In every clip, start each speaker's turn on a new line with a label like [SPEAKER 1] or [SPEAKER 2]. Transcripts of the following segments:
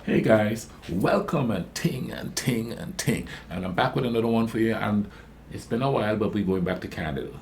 [SPEAKER 1] Hey guys, welcome and ting and ting and ting. And I'm back with another one for you. And it's been a while, but we're going back to Canada.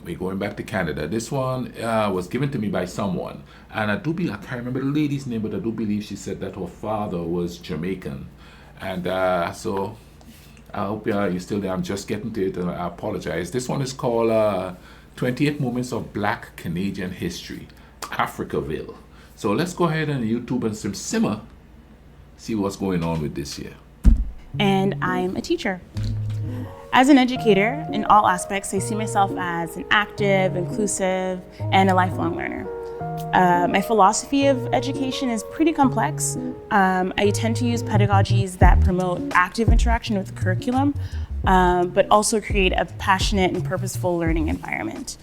[SPEAKER 1] We're going back to Canada. This one was given to me by someone. And I can't remember the lady's name, but I do believe she said that her father was Jamaican. And so I hope you're still there. I'm just getting to it, and I apologize. This one is called 28 Moments of Black Canadian History, Africville. So let's go ahead and YouTube and simmer, see what's going on with this here.
[SPEAKER 2] And I'm a teacher. As an educator, in all aspects, I see myself as an active, inclusive, and a lifelong learner. My philosophy of education is pretty complex. I tend to use pedagogies that promote active interaction with the curriculum, but also create a passionate and purposeful learning environment.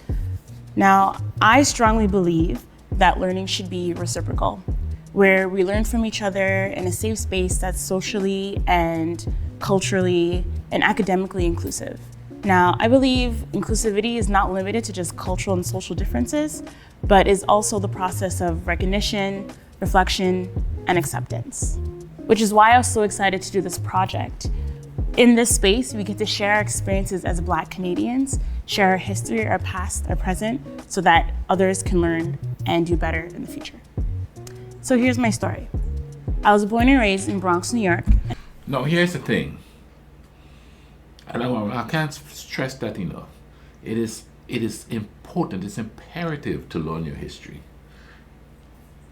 [SPEAKER 2] Now, I strongly believe that learning should be reciprocal, where we learn from each other in a safe space that's socially and culturally and academically inclusive. Now, I believe inclusivity is not limited to just cultural and social differences, but is also the process of recognition, reflection, and acceptance, which is why I was so excited to do this project. In this space, we get to share our experiences as Black Canadians, share our history, our past, our present, so that others can learn and do better in the future. So here's my story. I was born and raised in Bronx, New York.
[SPEAKER 1] Now here's the thing, and I can't stress that enough. It is important, it's imperative to learn your history.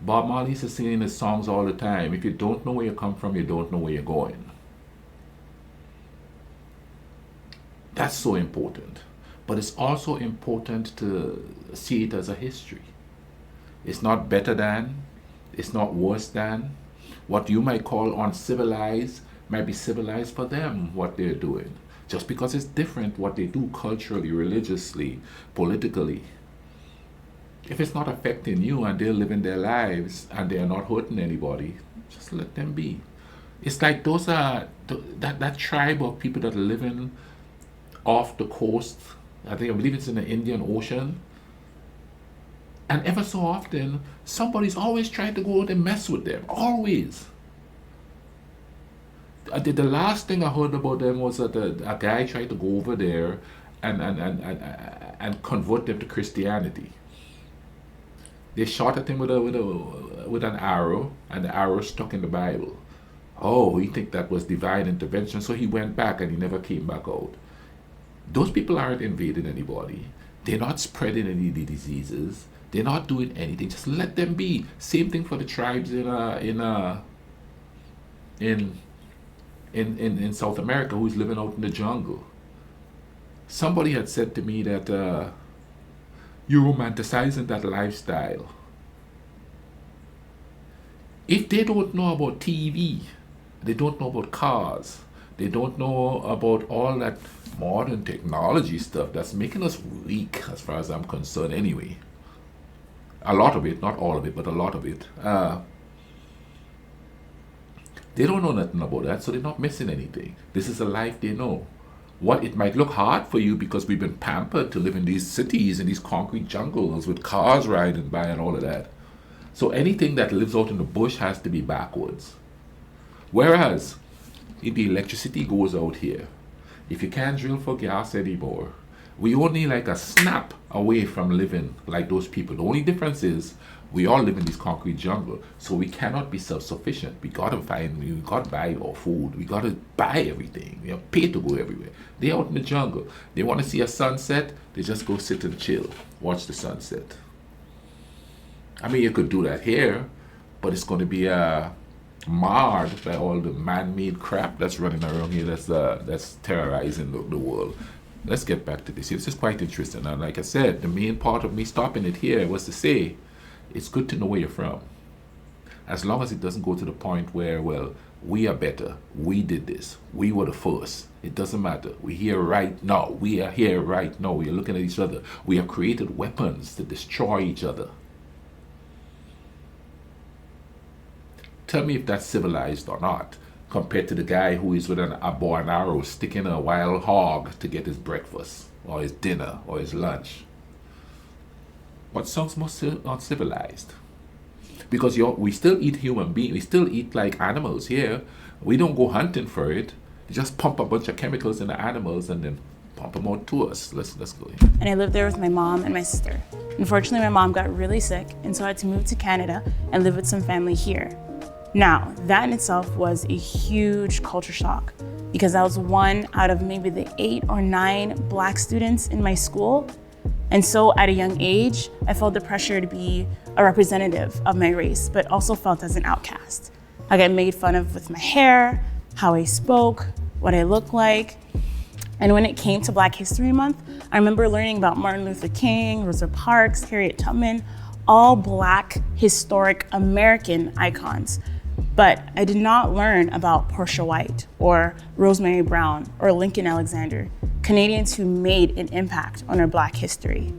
[SPEAKER 1] Bob Marley used to sing in his songs all the time, if you don't know where you come from, you don't know where you're going. That's so important. But it's also important to see it as a history. It's not better than, it's not worse than. What you might call uncivilized might be civilized for them, what they're doing. Just because it's different what they do culturally, religiously, politically. If it's not affecting you and they're living their lives and they're not hurting anybody, just let them be. It's like those are that tribe of people that are living off the coast. I believe it's in the Indian Ocean. And ever so often, somebody's always trying to go out and mess with them. Always. The last thing I heard about them was that a guy tried to go over there and convert them to Christianity. They shot at him with an arrow, and the arrow stuck in the Bible. Oh, he think that was divine intervention, so he went back and he never came back out. Those people aren't invading anybody. They're not spreading any diseases. They're not doing anything. Just let them be. Same thing for the tribes in South America who's living out in the jungle. Somebody had said to me that you're romanticizing that lifestyle. If they don't know about TV, they don't know about cars, they don't know about all that modern technology stuff that's making us weak as far as I'm concerned anyway. A lot of it, not all of it, but a lot of it. They don't know nothing about that, so they're not missing anything. This is a life they know. What it might look hard for you because we've been pampered to live in these cities, in these concrete jungles with cars riding by and all of that. So anything that lives out in the bush has to be backwards. Whereas, if the electricity goes out here, if you can't drill for gas anymore, we only like a snap away from living like those people. The only difference is we all live in this concrete jungle, so we cannot be self-sufficient. We gotta buy our food. We gotta buy everything. We have pay to go everywhere. They're out in the jungle. They want to see a sunset. They just go sit and chill, watch the sunset. I mean, you could do that here, but it's going to be marred by all the man-made crap that's running around here that's terrorizing the world. Let's get back to this. This is quite interesting. And like I said, the main part of me stopping it here was to say, it's good to know where you're from. As long as it doesn't go to the point where, well, we are better. We did this. We were the first. It doesn't matter. We're here right now. We are here right now. We are looking at each other. We have created weapons to destroy each other. Tell me if that's civilized or not, compared to the guy who is with a bow and arrow sticking a wild hog to get his breakfast, or his dinner, or his lunch. What sounds most uncivilized? because we still eat human beings. We still eat like animals here. We don't go hunting for it. You just pump a bunch of chemicals in the animals and then pump them out to us. Let's go.
[SPEAKER 2] And I lived there with my mom and my sister. Unfortunately, my mom got really sick, and so I had to move to Canada and live with some family here. Now, that in itself was a huge culture shock because I was one out of maybe the 8 or 9 Black students in my school. And so at a young age, I felt the pressure to be a representative of my race, but also felt as an outcast. I got made fun of with my hair, how I spoke, what I looked like. And when it came to Black History Month, I remember learning about Martin Luther King, Rosa Parks, Harriet Tubman, all Black historic American icons. But I did not learn about Portia White or Rosemary Brown or Lincoln Alexander, Canadians who made an impact on our Black history.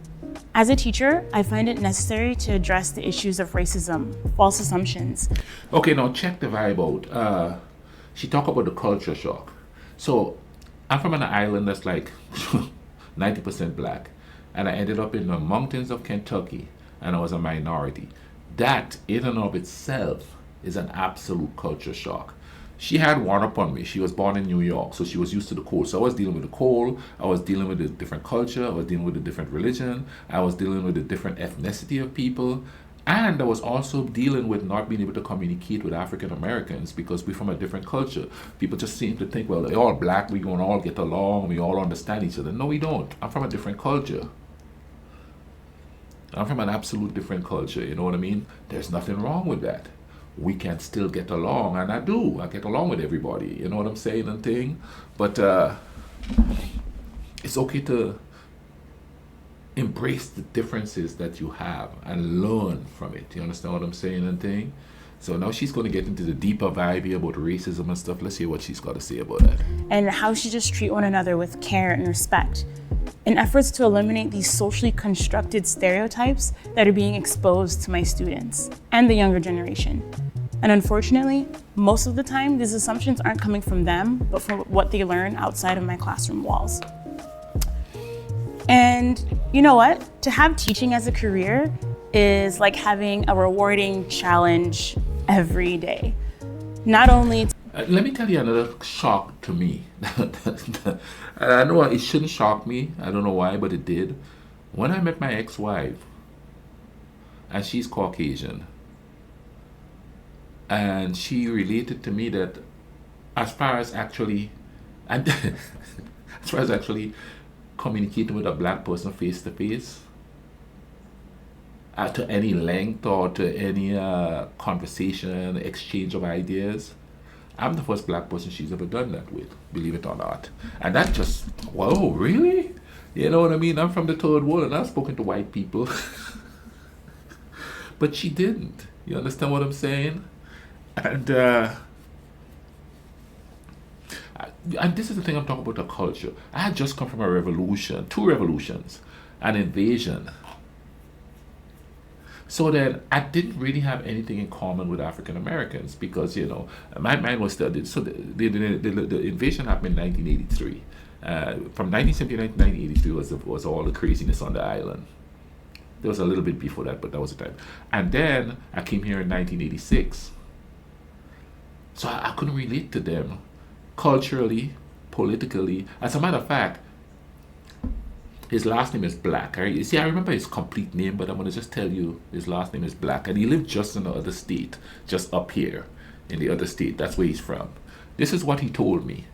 [SPEAKER 2] As a teacher, I find it necessary to address the issues of racism, false assumptions.
[SPEAKER 1] Okay, now check the vibe out. She talked about the culture shock. So I'm from an island that's like 90% Black, and I ended up in the mountains of Kentucky, and I was a minority. That in and of itself is an absolute culture shock. She had one up on me. She was born in New York, so she was used to the cold. So I was dealing with the cold, I was dealing with a different culture, I was dealing with a different religion, I was dealing with a different ethnicity of people, and I was also dealing with not being able to communicate with African Americans because we're from a different culture. People just seem to think, well, they're all Black, we're going to all get along, we all understand each other. No, we don't. I'm from a different culture. I'm from an absolute different culture, you know what I mean? There's nothing wrong with that. We can still get along, and I do. I get along with everybody, you know what I'm saying and thing. But it's okay to embrace the differences that you have and learn from it. You understand what I'm saying and thing? So now she's going to get into the deeper vibe here about racism and stuff. Let's hear what she's got to say about that.
[SPEAKER 2] And how she just treat one another with care and respect in efforts to eliminate these socially constructed stereotypes that are being exposed to my students and the younger generation. And unfortunately, most of the time, these assumptions aren't coming from them, but from what they learn outside of my classroom walls. And you know what? To have teaching as a career is like having a rewarding challenge every day. Not only
[SPEAKER 1] let me tell you another shock to me. I know it shouldn't shock me. I don't know why, but it did. When I met my ex-wife, and she's Caucasian, and she related to me that as far as actually communicating with a Black person face to face, to any length or to any conversation, exchange of ideas, I'm the first Black person she's ever done that with, believe it or not. And that just, whoa, really? You know what I mean? I'm from the third world and I've spoken to white people. But she didn't. You understand what I'm saying? And this is the thing I'm talking about, the culture. I had just come from a revolution, 2 revolutions, an invasion. So then I didn't really have anything in common with African Americans because, you know, my mind was still, so the invasion happened in 1983. From 1979 to 1983 was all the craziness on the island. There was a little bit before that, but that was the time. And then I came here in 1986. So I couldn't relate to them culturally, politically. As a matter of fact, his last name is Black. Right? You see, I remember his complete name, but I'm going to just tell you his last name is Black. And he lived just in the other state, just up here in the other state. That's where he's from. This is what he told me.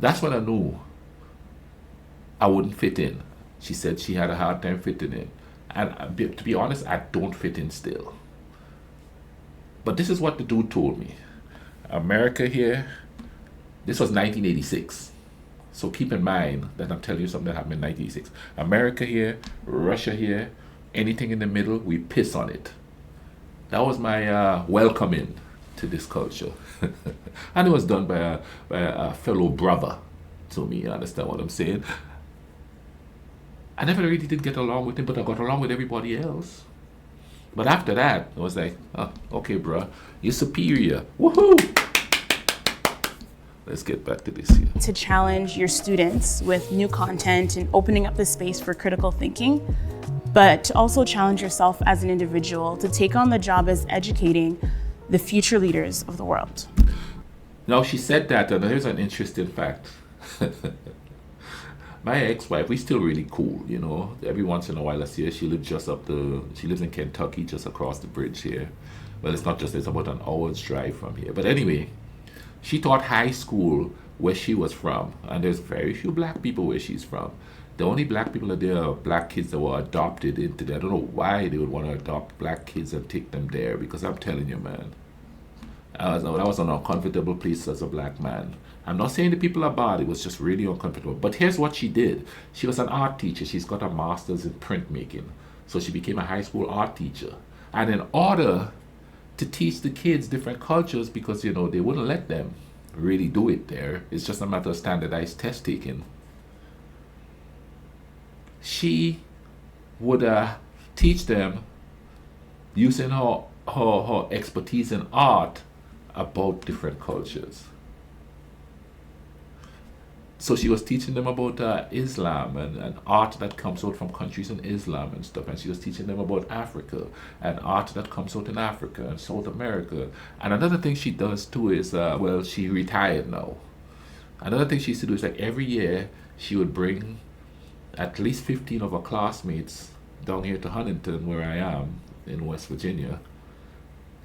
[SPEAKER 1] That's when I knew I wouldn't fit in. She said she had a hard time fitting in. And to be honest, I don't fit in still. But this is what the dude told me. America here, this was 1986. So keep in mind that I'm telling you something that happened in 1986. America here, Russia here, anything in the middle, we piss on it. That was my welcoming to this culture. And it was done by a fellow brother to me, you understand what I'm saying? I never really did get along with him, but I got along with everybody else. But after that, I was like, oh, okay, bro, you're superior. Woohoo! Let's get back to this here.
[SPEAKER 2] To challenge your students with new content and opening up the space for critical thinking. but to also challenge yourself as an individual to take on the job as educating the future leaders of the world.
[SPEAKER 1] Now, she said that, and here's an interesting fact. My ex-wife, we're still really cool, you know. Every once in a while I see her. She lives in Kentucky, just across the bridge here. Well, it's not just, it's about an hour's drive from here. But anyway, she taught high school where she was from, and there's very few black people where she's from. The only black people that there are black kids that were adopted into there. I don't know why they would want to adopt black kids and take them there, because I'm telling you, man, that was an uncomfortable place as a black man. I'm not saying the people are bad, it was just really uncomfortable. But here's what she did. She was an art teacher. She's got a master's in printmaking. So she became a high school art teacher. And in order to teach the kids different cultures, because, you know, they wouldn't let them really do it there, it's just a matter of standardized test taking, she would teach them using her expertise in art about different cultures. So she was teaching them about Islam and art that comes out from countries in Islam and stuff. And she was teaching them about Africa and art that comes out in Africa and South America. And another thing she does too is, well, she retired now. Another thing she used to do is, like, every year she would bring at least 15 of her classmates down here to Huntington, where I am, in West Virginia,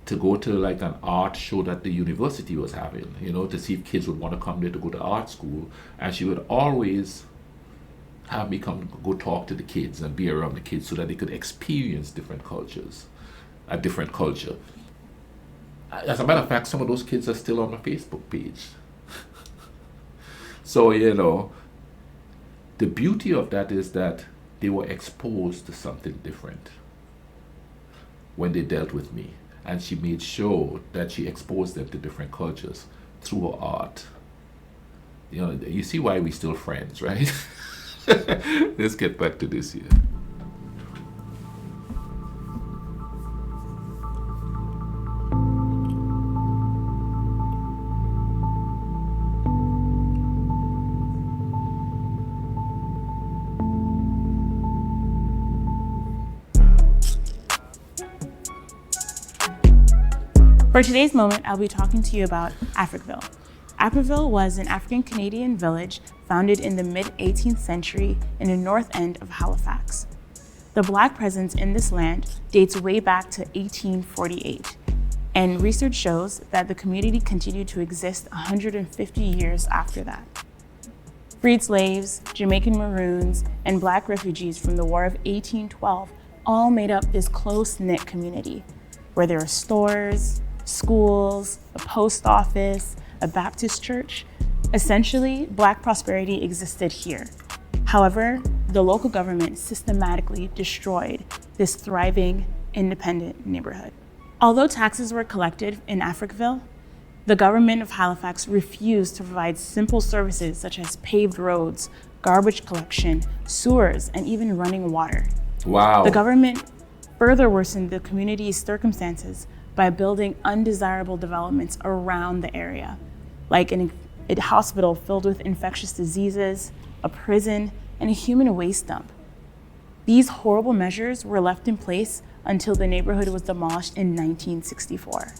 [SPEAKER 1] to go to like an art show that the university was having, you know, to see if kids would want to come there to go to art school. And she would always have me go talk to the kids and be around the kids so that they could experience different cultures, a different culture. As a matter of fact, some of those kids are still on my Facebook page. So, you know, the beauty of that is that they were exposed to something different when they dealt with me. And she made sure that she exposed them to different cultures through her art. You know, you see why we're still friends, right? Let's get back to this here.
[SPEAKER 2] For today's moment, I'll be talking to you about Africville. Africville was an African-Canadian village founded in the mid-18th century in the north end of Halifax. The Black presence in this land dates way back to 1848, and research shows that the community continued to exist 150 years after that. Freed slaves, Jamaican Maroons, and Black refugees from the War of 1812 all made up this close-knit community, where there are stores, schools, a post office, a Baptist church. Essentially, Black prosperity existed here. However, the local government systematically destroyed this thriving, independent neighborhood. Although taxes were collected in Africville, the government of Halifax refused to provide simple services such as paved roads, garbage collection, sewers, and even running water.
[SPEAKER 1] Wow.
[SPEAKER 2] The government further worsened the community's circumstances by building undesirable developments around the area, like a hospital filled with infectious diseases, a prison, and a human waste dump. These horrible measures were left in place until the neighborhood was demolished in 1964.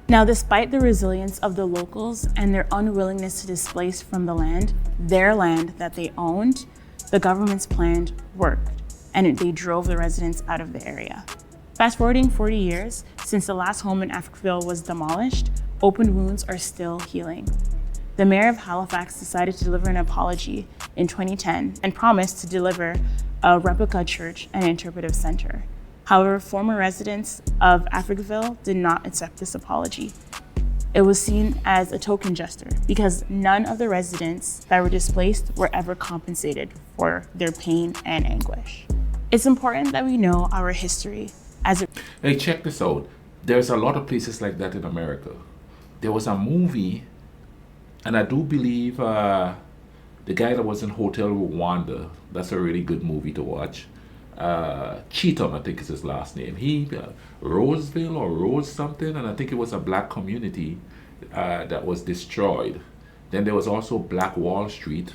[SPEAKER 2] Now, despite the resilience of the locals and their unwillingness to displace from the land, their land that they owned, the government's plan worked, and they drove the residents out of the area. Fast forwarding 40 years since the last home in Africville was demolished, open wounds are still healing. The mayor of Halifax decided to deliver an apology in 2010 and promised to deliver a replica church and interpretive center. However, former residents of Africville did not accept this apology. It was seen as a token gesture because none of the residents that were displaced were ever compensated for their pain and anguish. It's important that we know our history.
[SPEAKER 1] Hey, check this out. There's a lot of places like that in America. There was a movie, and I do believe the guy that was in Hotel Rwanda, that's a really good movie to watch. Cheatham, I think is his last name. He, Roseville or Rose something, and I think it was a Black community that was destroyed. Then there was also Black Wall Street,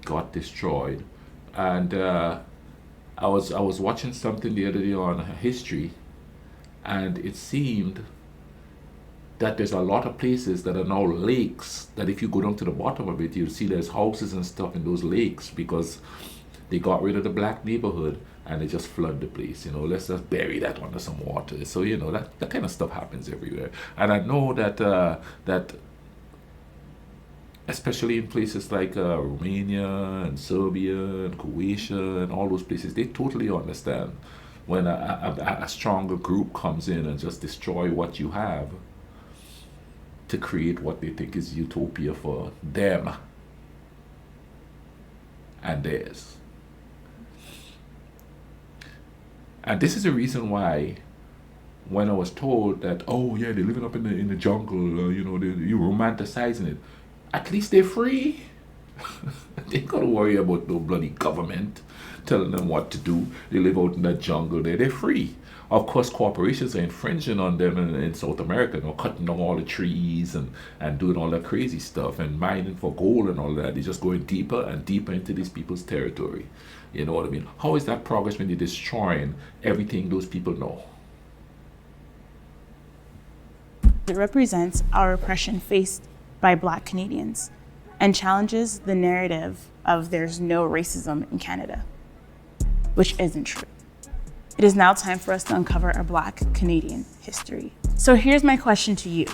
[SPEAKER 1] got destroyed. And I was watching something the other day on history, and it seemed that there's a lot of places that are now lakes that if you go down to the bottom of it, you'll see there's houses and stuff in those lakes because they got rid of the black neighborhood and they just flood the place. Let's just bury that under some water. So that kind of stuff happens everywhere. And I know that especially in places like Romania and Serbia and Croatia and all those places, they totally understand when a stronger group comes in and just destroy what you have to create what they think is utopia for them and theirs. And this is the reason why when I was told that, oh yeah, they're living up in the jungle, you're romanticizing it. At least they're free. They ain't gotta worry about no bloody government telling them what to do. They live out in that jungle there. They're free. Of course, corporations are infringing on them in South America, cutting down all the trees and doing all that crazy stuff and mining for gold and all that. They're just going deeper and deeper into these people's territory. You know what I mean? How is that progress when you're destroying everything those people know?
[SPEAKER 2] It represents our oppression faced by Black Canadians and challenges the narrative of there's no racism in Canada, which isn't true. It is now time for us to uncover our Black Canadian history. So here's my question to you.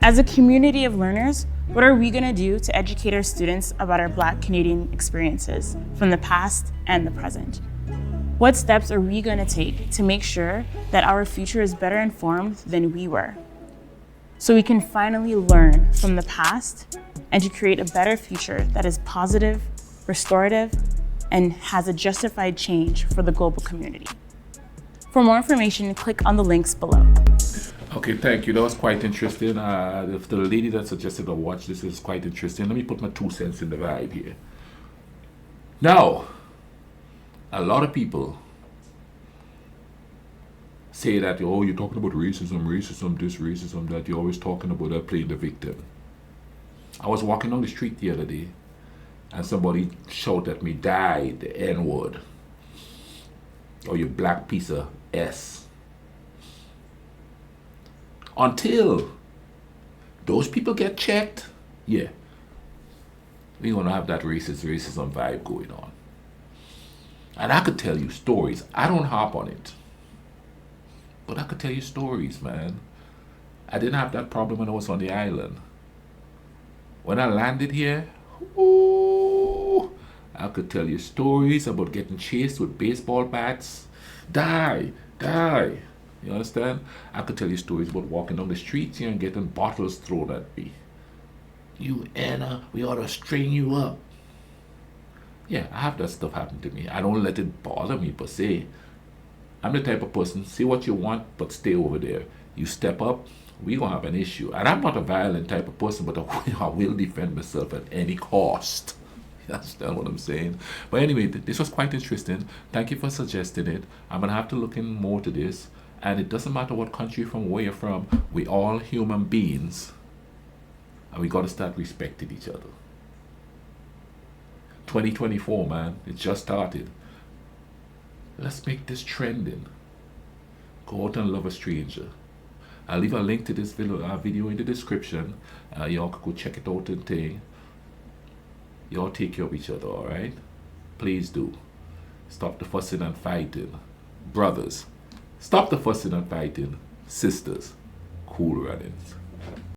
[SPEAKER 2] As a community of learners, what are we gonna do to educate our students about our Black Canadian experiences from the past and the present? What steps are we gonna take to make sure that our future is better informed than we were? So we can finally learn from the past and to create a better future that is positive, restorative, and has a justified change for the global community. For more information, click on the links below.
[SPEAKER 1] Okay, thank you. That was quite interesting. The lady that suggested I watch this is quite interesting. Let me put my 2 cents in the vibe here. Now, a lot of people say that, oh, you're talking about racism, this, racism, that. You're always talking about that playing the victim. I was walking on the street the other day and somebody shouted at me, die, the N-word. Or you black piece of S. Until those people get checked, yeah, we're gonna have that racism vibe going on. And I could tell you stories. I don't harp on it. But I could tell you stories, man. I didn't have that problem when I was on the island. When I landed here, ooh, I could tell you stories about getting chased with baseball bats. Die. You understand? I could tell you stories about walking down the streets here and getting bottles thrown at me. You, Anna, we ought to strain you up. Yeah, I have that stuff happen to me. I don't let it bother me per se. I'm the type of person, say what you want, but stay over there. You step up, we're going to have an issue. And I'm not a violent type of person, but I will defend myself at any cost. You understand what I'm saying? But anyway, this was quite interesting. Thank you for suggesting it. I'm going to have to look in more to this. And it doesn't matter what country from where you're from. We all human beings. And we got to start respecting each other. 2024, man. It just started. Let's make this trending. Go out and love a stranger. I'll leave a link to this video in the description. Y'all can go check it out and thing. Y'all take care of each other, alright? Please do. Stop the fussing and fighting. Brothers, stop the fussing and fighting. Sisters, cool runnings.